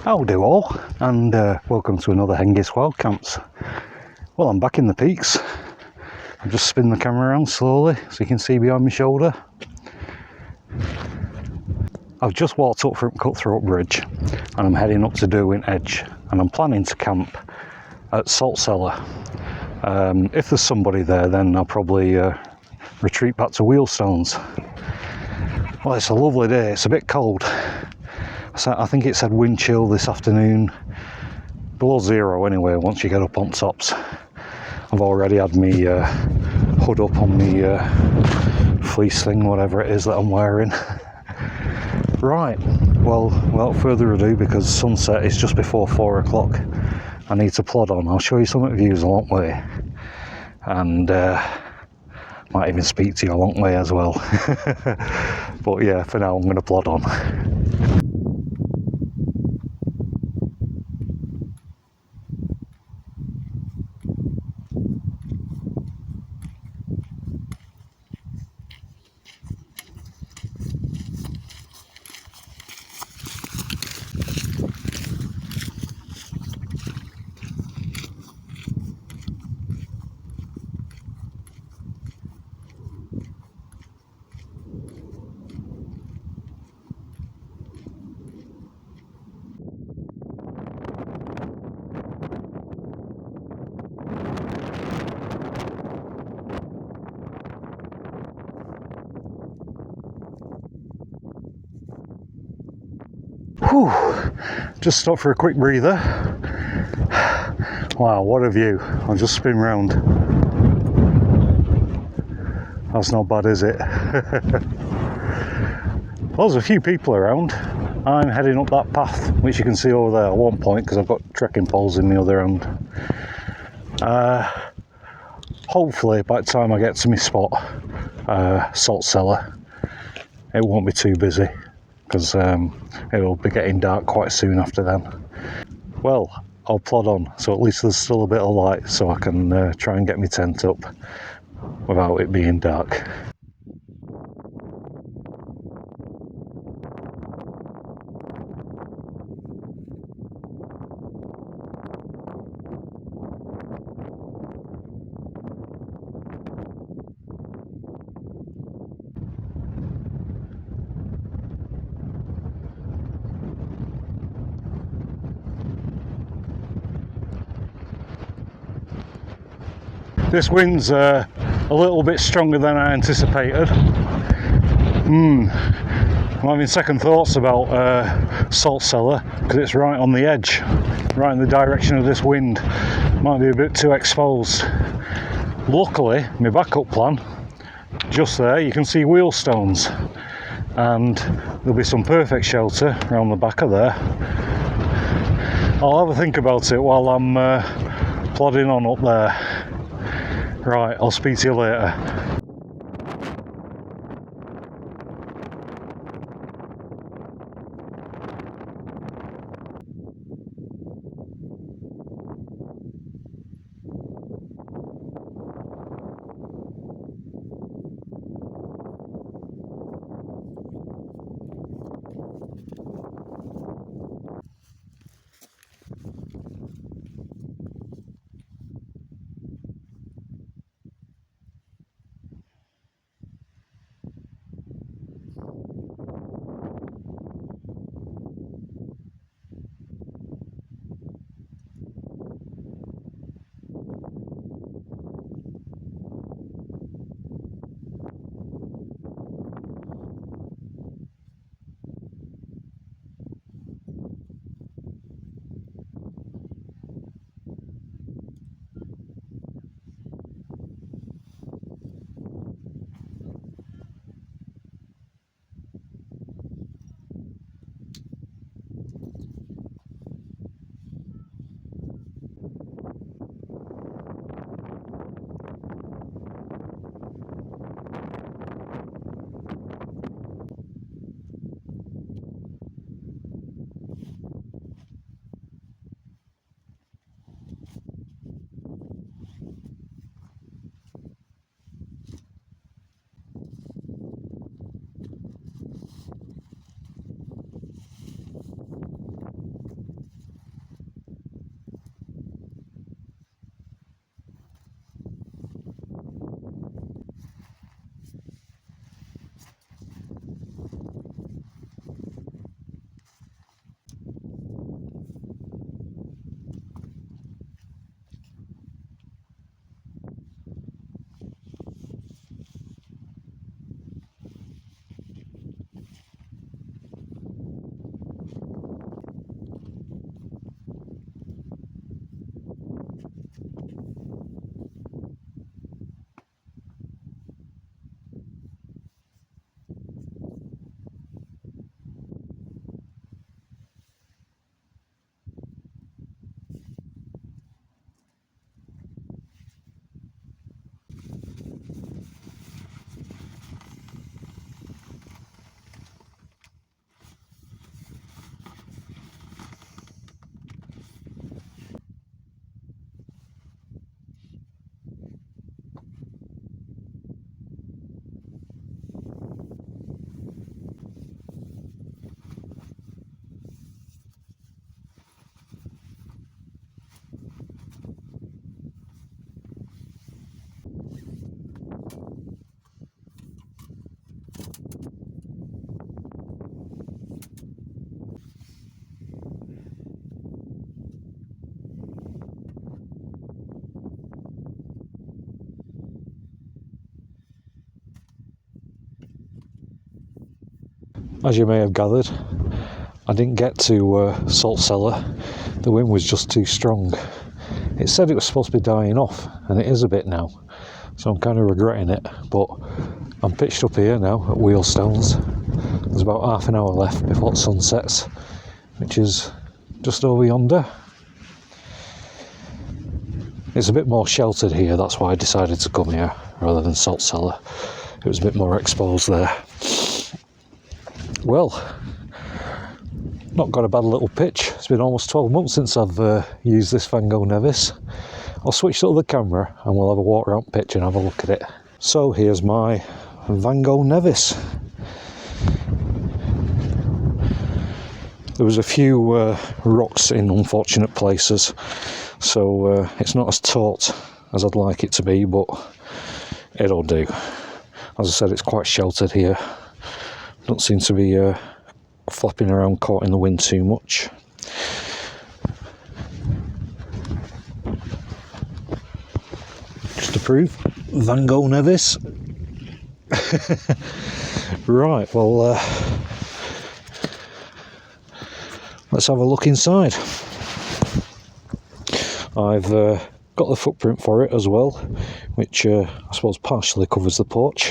Howdy all, and welcome to another Hengist Wild Camps. Well, I'm back in the peaks. I'll just spin the camera around slowly so you can see behind my shoulder. I've just walked up from Cutthroat Bridge and I'm heading up to Derwent Edge, and I'm planning to camp at Salt Cellar. If there's somebody there, then I'll probably retreat back to Wheelstones. Well, it's a lovely day. It's a bit cold. So I think it said wind chill this afternoon, below zero anyway once you get up on tops. I've already had me hood up on the fleece thing, whatever it is that I'm wearing. Right, well, without further ado, because sunset is just before 4 o'clock, I need to plod on. I'll show you some of the views along the way, and might even speak to you along the way as well. But yeah, for now I'm going to plod on. Whew, just stopped for a quick breather. Wow, what a view. I'll just spin round. That's not bad, is it? Well, there's a few people around. I'm heading up that path, which you can see over there. I won't point because I've got trekking poles in the other end. Hopefully, by the time I get to my spot, Salt Cellar, it won't be too busy, because it'll be getting dark quite soon after then. Well, I'll plod on, so at least there's still a bit of light, so I can try and get my tent up without it being dark. This wind's a little bit stronger than I anticipated. I'm having second thoughts about Salt Cellar because it's right on the edge, right in the direction of this wind. Might be a bit too exposed. Luckily, my backup plan, just there you can see Wheelstones, and there'll be some perfect shelter around the back of there. I'll have a think about it while I'm plodding on up there. Right, I'll speak to you later. As you may have gathered, I didn't get to Salt Cellar. The wind was just too strong. It said it was supposed to be dying off, and it is a bit now, so I'm kind of regretting it, but I'm pitched up here now at Wheelstones. There's about half an hour left before the sun sets, which is just over yonder. It's a bit more sheltered here, that's why I decided to come here rather than Salt Cellar. It was a bit more exposed there. Well, not got a bad little pitch. It's been almost 12 months since I've used this Vango Nevis. I'll switch to the camera and we'll have a walk around pitch and have a look at it. So here's my Vango Nevis. There was a few rocks in unfortunate places, so it's not as taut as I'd like it to be, but it'll do. As I said, it's quite sheltered here. Don't seem to be flapping around caught in the wind too much. Just to prove, Vango Nevis. Right, well, let's have a look inside. I've got the footprint for it as well, which I suppose partially covers the porch.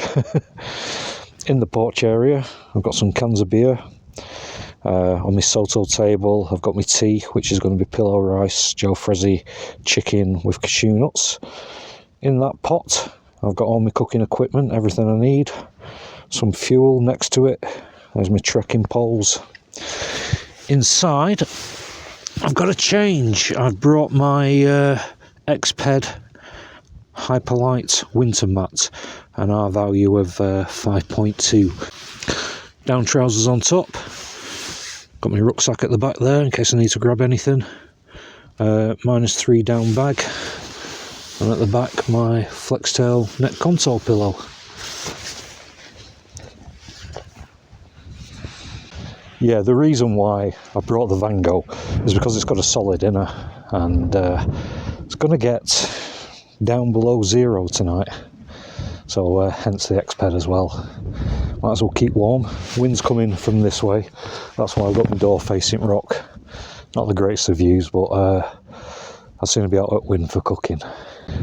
In the porch area, I've got some cans of beer. On my Soto table, I've got my tea, which is going to be pillow rice, Joe Frizzy chicken with cashew nuts. In that pot, I've got all my cooking equipment, everything I need. Some fuel next to it. There's my trekking poles. Inside, I've got a change. I've brought my ExPed Hyperlight winter mat, an R value of 5.2. Down trousers on top. Got my rucksack at the back there in case I need to grab anything. -3 down bag. And at the back, my Flextail neck contour pillow. Yeah, the reason why I brought the Vango is because it's got a solid inner, and it's going to get down below 0 tonight. So hence the ExPed as well. Might as well keep warm. Wind's coming from this way. That's why I've got my door facing rock. Not the greatest of views, but I'll soon be out at wind for cooking.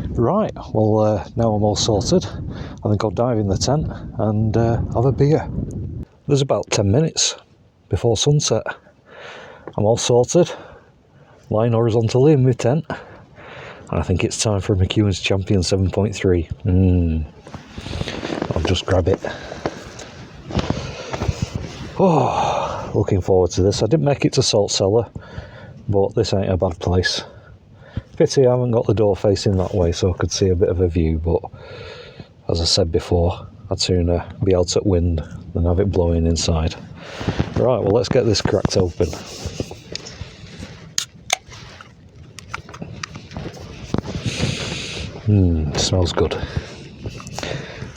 Right, well now I'm all sorted. I think I'll dive in the tent and have a beer. There's about 10 minutes before sunset. I'm all sorted, lying horizontally in my tent, and I think it's time for a McEwen's Champion 7.3. I'll just grab it. Oh, looking forward to this. I didn't make it to Salt Cellar, but this ain't a bad place. Pity I haven't got the door facing that way so I could see a bit of a view, but as I said before, I'd sooner be out at wind than have it blowing inside. Right, well, let's get this cracked open. Smells good.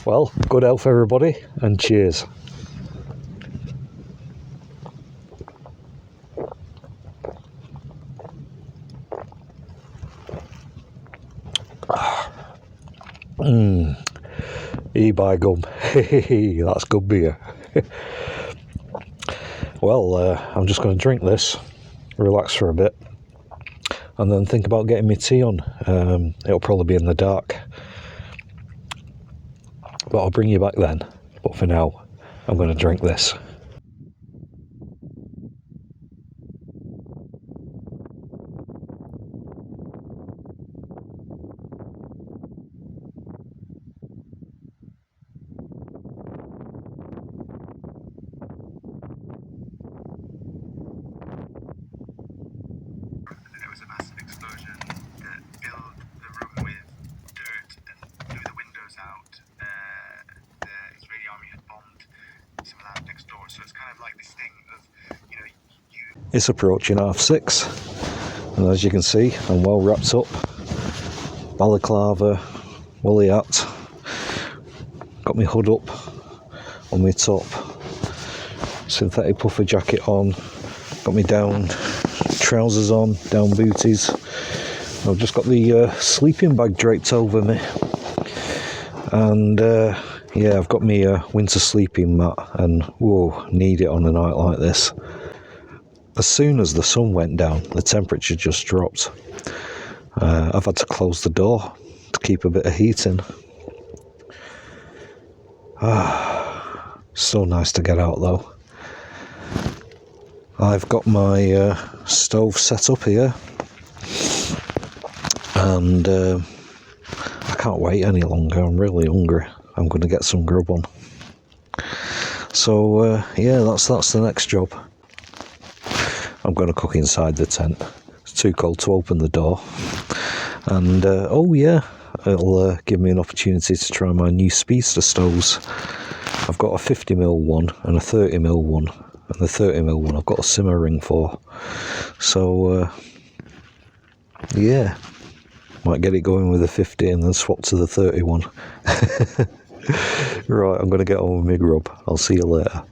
Well, good health everybody, and cheers. By gum. That's good beer. Well, I'm just going to drink this, relax for a bit, and then think about getting my tea on. It'll probably be in the dark, but I'll bring you back then. But for now, I'm going to drink this. There was a massive explosion that filled the room with dirt and blew the windows out. The Israeli army had bombed some land next door, so it's kind of like this thing of, It's approaching 6:30, and as you can see, I'm well wrapped up. Balaclava, woolly hat, got my hood up on my top, synthetic puffer jacket on, got my down trousers on, down booties. I've just got the sleeping bag draped over me, and Yeah, I've got me a winter sleeping mat, and whoa, need it on a night like this. As soon as the sun went down, the temperature just dropped. I've had to close the door to keep a bit of heat in. So nice to get out though. I've got my stove set up here, and I can't wait any longer. I'm really hungry. I'm going to get some grub on. So yeah, that's the next job. I'm going to cook inside the tent. It's too cold to open the door. And oh yeah, it'll give me an opportunity to try my new speedster stoves. I've got a 50mm one and a 30mm one, and the 30mm one I've got a simmer ring for. So yeah, might get it going with the 50 and then swap to the 31. Right, I'm going to get on with my grub. I'll see you later.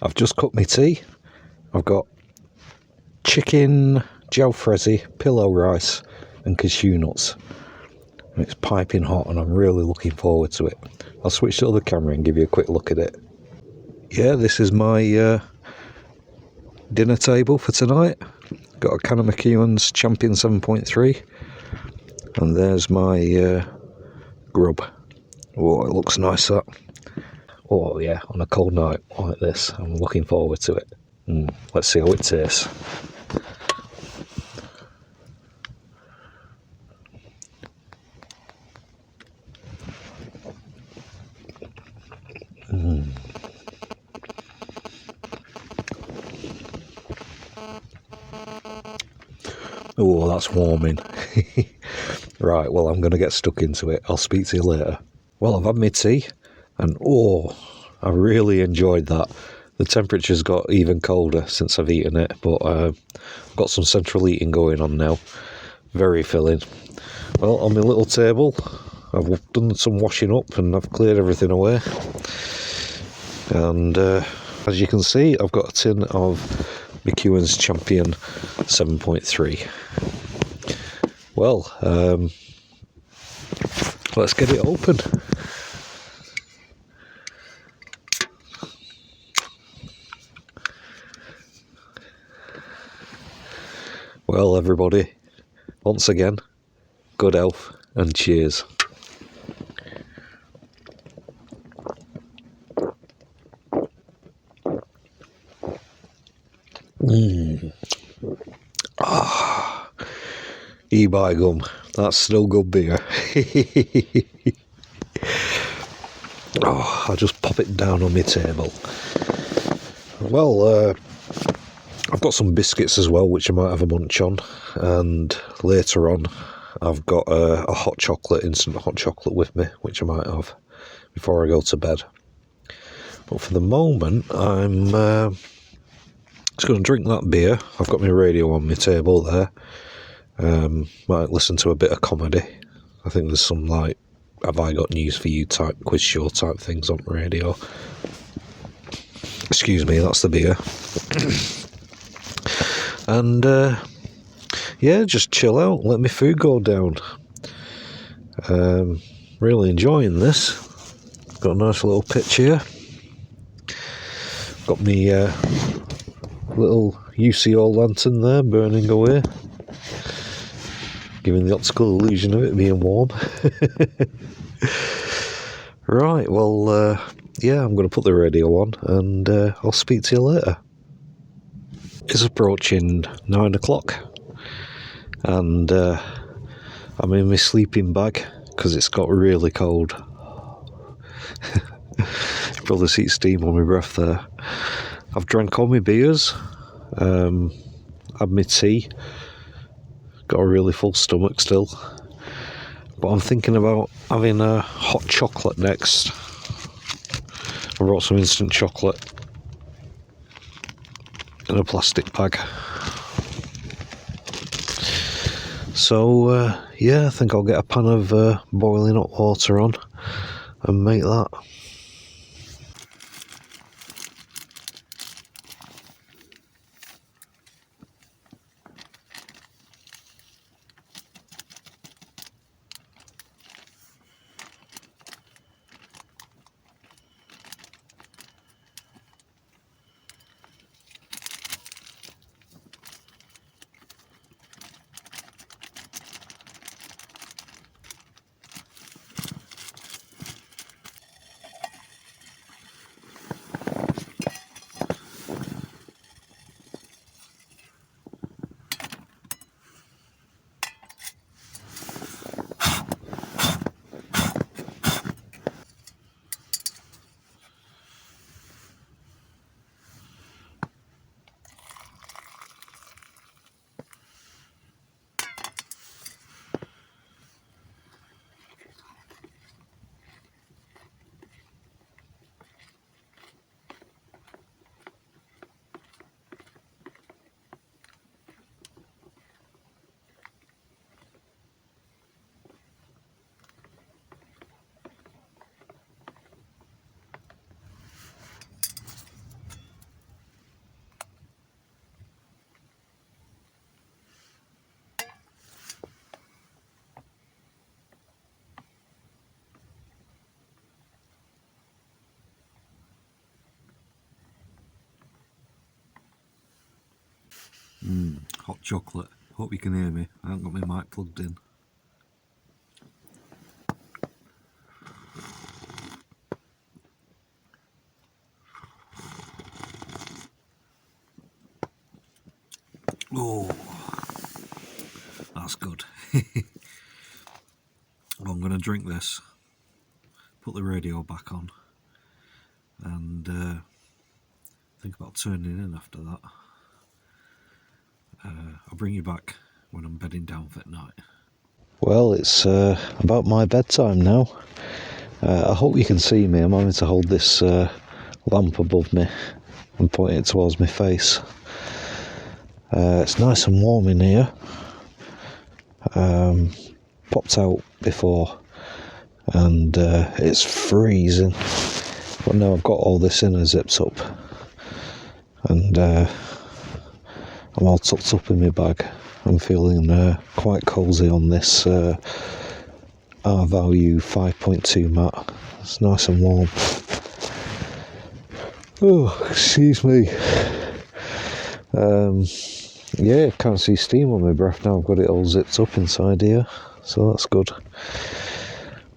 I've just cooked my tea. I've got chicken, jalfrezi, pillow rice and cashew nuts. And it's piping hot and I'm really looking forward to it. I'll switch to the other camera and give you a quick look at it. Yeah, this is my dinner table for tonight. Got a can of McEwan's Champion 7.3. And there's my grub. Oh, it looks nice, that. Oh yeah, on a cold night like this, I'm looking forward to it. Let's see how it tastes. Oh, that's warming. Right, well, I'm going to get stuck into it. I'll speak to you later. Well, I've had my tea, and oh, I really enjoyed that. The temperature's got even colder since I've eaten it, but I've got some central heating going on now. Very filling. Well, on my little table, I've done some washing up and I've cleared everything away. And as you can see, I've got a tin of McEwan's Champion 7.3. Well, let's get it open. Well, everybody, once again, good health and cheers. E-by gum, that's still good beer. Oh, I'll just pop it down on my table. Well, I've got some biscuits as well, which I might have a munch on, and later on I've got a hot chocolate, instant hot chocolate with me, which I might have before I go to bed. But for the moment, I'm just going to drink that beer. I've got my radio on my table there. Might listen to a bit of comedy. I think there's some like "Have I Got News for You" type quiz show type things on radio. Excuse me, that's the beer. and yeah, just chill out, let my food go down. Really enjoying this. Got a nice little pitch here. Got me little UCO lantern there burning away, giving the optical illusion of it being warm. Right, well, yeah, I'm going to put the radio on and I'll speak to you later. It's approaching 9 o'clock and I'm in my sleeping bag because it's got really cold. You probably see steam on my breath there. I've drank all my beers, had my tea, got a really full stomach still, but I'm thinking about having a hot chocolate next. I brought some instant chocolate in a plastic bag. So yeah, I think I'll get a pan of boiling hot water on and make that. Hot chocolate. Hope you can hear me. I haven't got my mic plugged in. Oh, that's good. Well, I'm going to drink this, put the radio back on, and think about turning in after that. I'll bring you back when I'm bedding down for night. Well, it's about my bedtime now. I hope you can see me. I'm having to hold this lamp above me and point it towards my face. It's nice and warm in here. Popped out before and it's freezing. But now I've got all this inner zipped up and I'm all tucked up in my bag. I'm feeling quite cosy on this R-Value 5.2 mat. It's nice and warm. Oh, excuse me. Yeah, can't see steam on my breath now. I've got it all zipped up inside here, so that's good.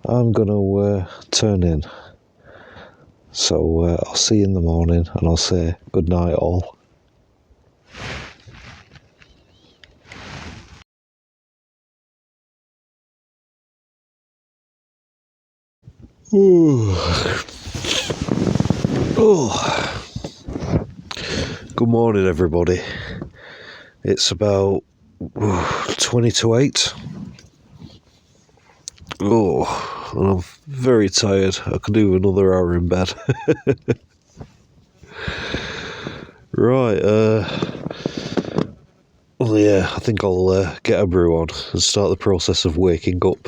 I'm going to turn in. So I'll see you in the morning and I'll say good night all. Oh. Good morning, everybody. It's about 20 to 8. Oh, and I'm very tired. I could do another hour in bed. Right, well, yeah, I think I'll get a brew on and start the process of waking up.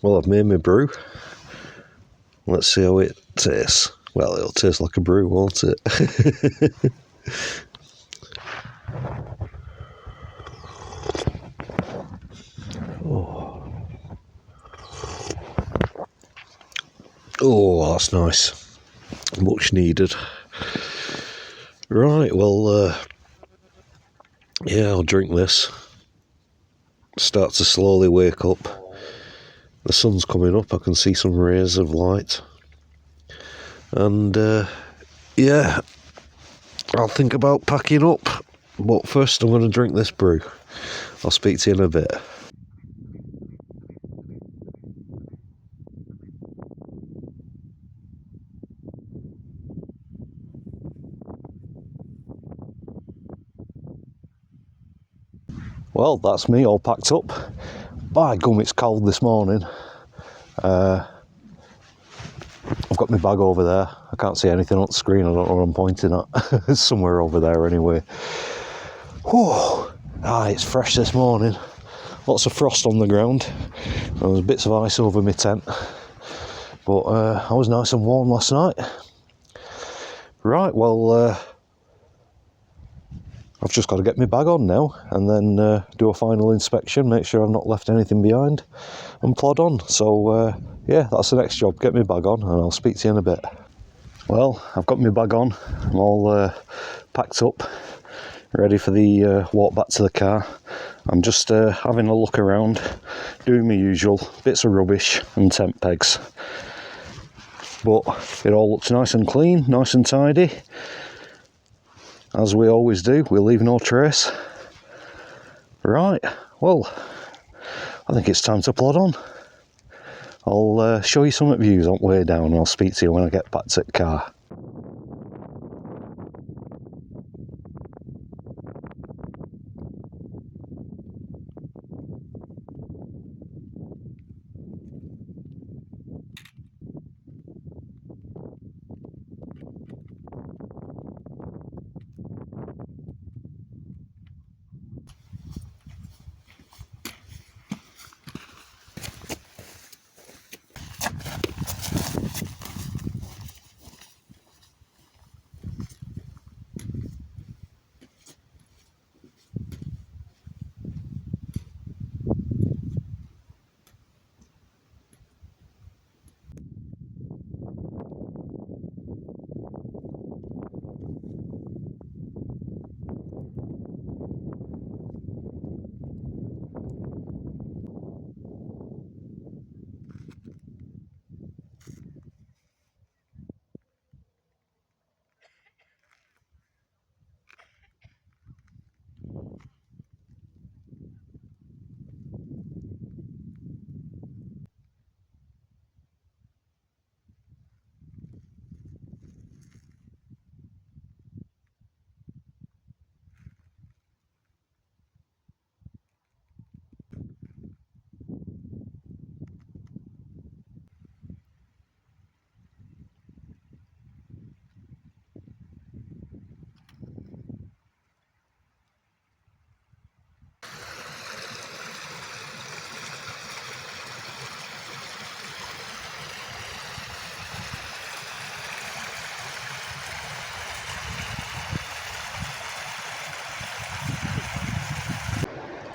Well, I've made my brew. Let's see how it tastes. Well, it'll taste like a brew, won't it? Oh, that's nice. Much needed. Right, well, yeah, I'll drink this. Start to slowly wake up. The sun's coming up, I can see some rays of light. And, yeah, I'll think about packing up. But first I'm going to drink this brew. I'll speak to you in a bit. Well, that's me all packed up. By gum, it's cold this morning. I've got my bag over there. I can't see anything on the screen. I don't know what I'm pointing at. It's somewhere over there anyway. Whew. It's fresh this morning. Lots of frost on the ground. There's bits of ice over my tent. But I was nice and warm last night. Right, well, I've just got to get my bag on now and then do a final inspection, make sure I've not left anything behind and plod on. So yeah, that's the next job, get my bag on and I'll speak to you in a bit. Well, I've got my bag on, I'm all packed up, ready for the walk back to the car. I'm just having a look around, doing my usual, bits of rubbish and tent pegs. But it all looks nice and clean, nice and tidy. As we always do, we'll leave no trace. Right, well, I think it's time to plod on. I'll show you some views on the way down and I'll speak to you when I get back to the car.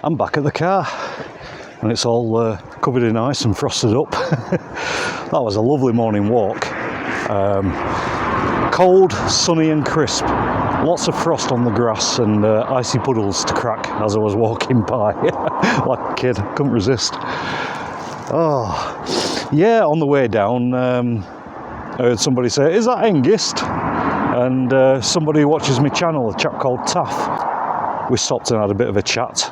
I'm back at the car and it's all covered in ice and frosted up. That was a lovely morning walk. Cold, sunny and crisp. Lots of frost on the grass and icy puddles to crack as I was walking by. Like a kid, couldn't resist. Oh, yeah, on the way down, I heard somebody say, "Is that Hengist?" And somebody who watches my channel, a chap called Taff. We stopped and had a bit of a chat.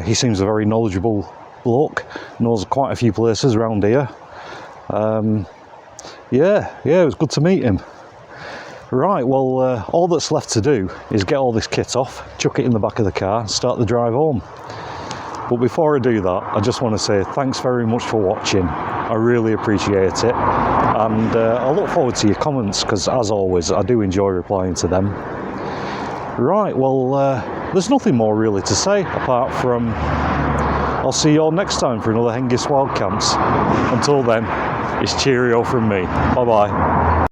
He seems a very knowledgeable bloke, knows quite a few places around here. Yeah, it was good to meet him. Right, well, all that's left to do is get all this kit off, chuck it in the back of the car, and start the drive home. But before I do that, I just want to say thanks very much for watching. I really appreciate it. And I look forward to your comments, because as always, I do enjoy replying to them. Right, well, there's nothing more really to say, apart from I'll see you all next time for another Hengist Wild Camps. Until then, it's cheerio from me. Bye bye.